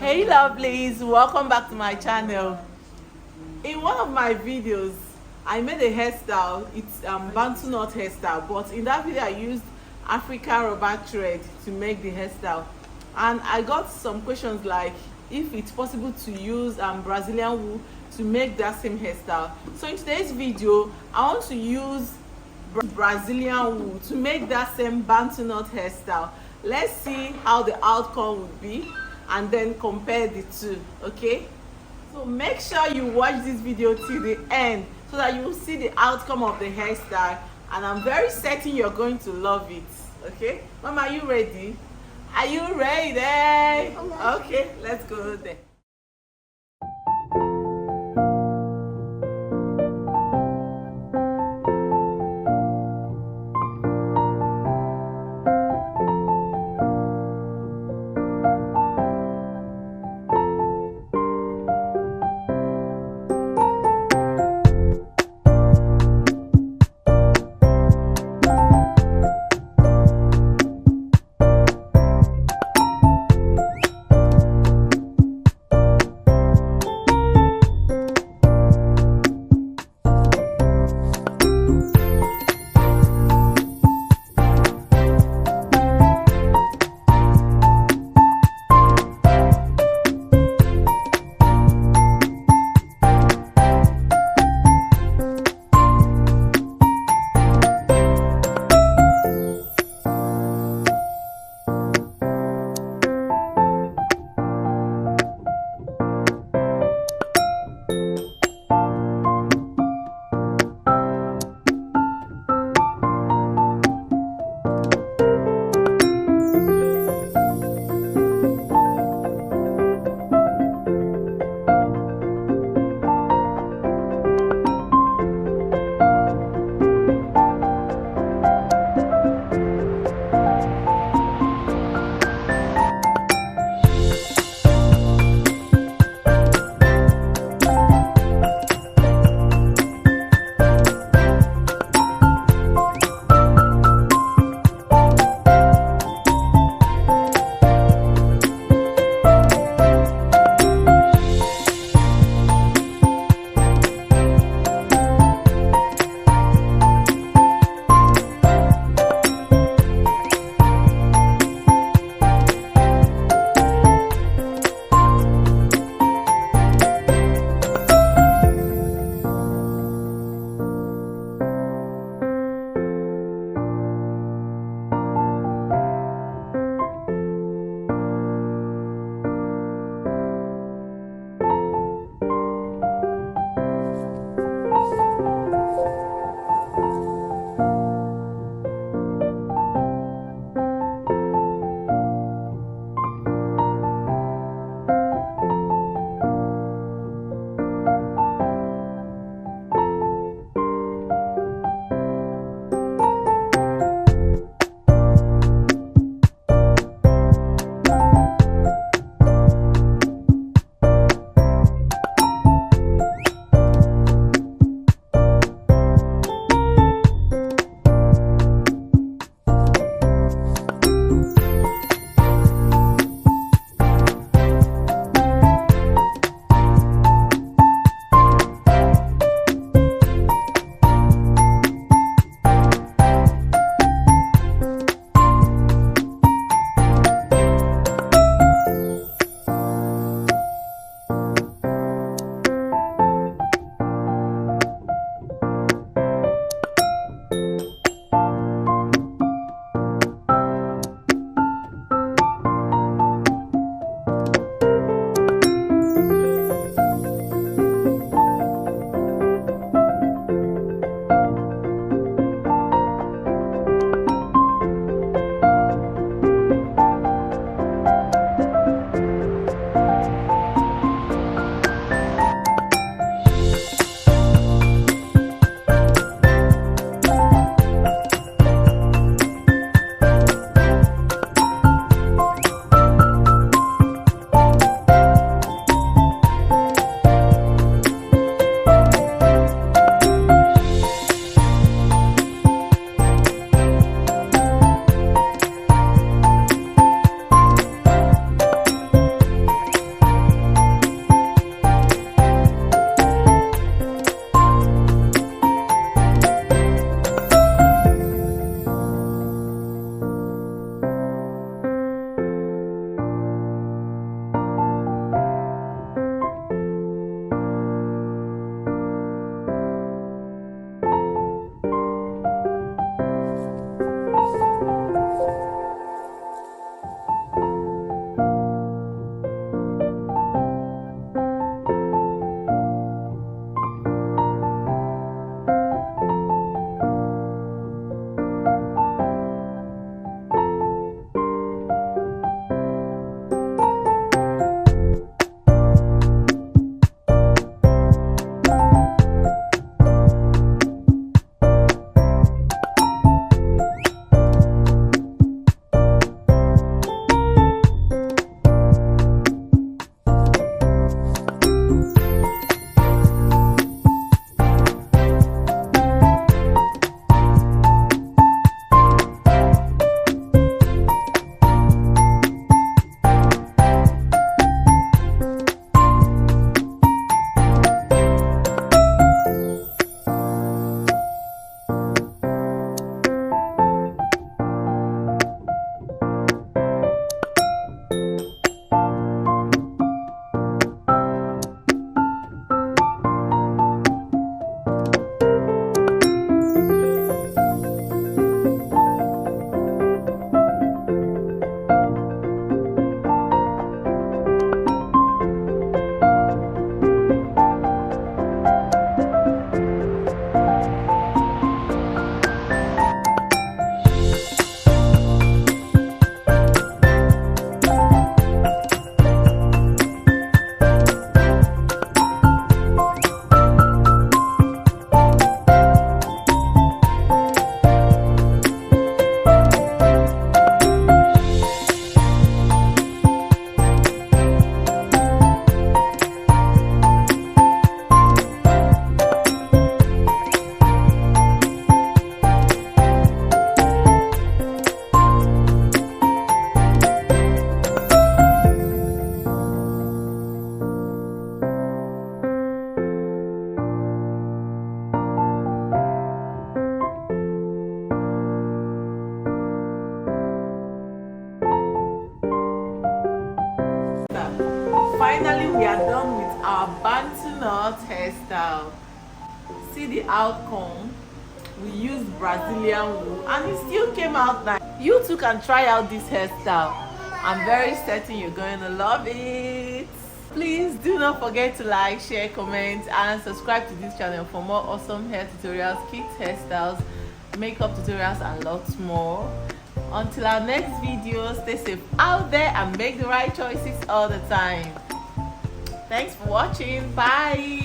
Hey lovelies, welcome back to my channel. In one of my videos I made a hairstyle. It's Bantu knot hairstyle, but in that video I used African rubber thread to make the hairstyle, and I got some questions like if it's possible to use Brazilian wool to make that same hairstyle. So in today's video I want to use Brazilian wool to make that same Bantu knot hairstyle. Let's see how the outcome would be and then compare the two. Okay, so make sure you watch this video till the end so that you will see the outcome of the hairstyle, and I'm very certain you're going to love it. Okay, Mama, are you ready? Are you ready? Okay, let's go there. finally we are done with our Bantu knot hairstyle. See the outcome. We used Brazilian wool and it still came out nice. You too can try out this hairstyle. I'm very certain you're going to love it. Please do not forget to like, share, comment and subscribe to this channel for more awesome hair tutorials, kids hairstyles, makeup tutorials and lots more. Until our next video, stay safe out there and make the right choices all the time. Thanks for watching. Bye.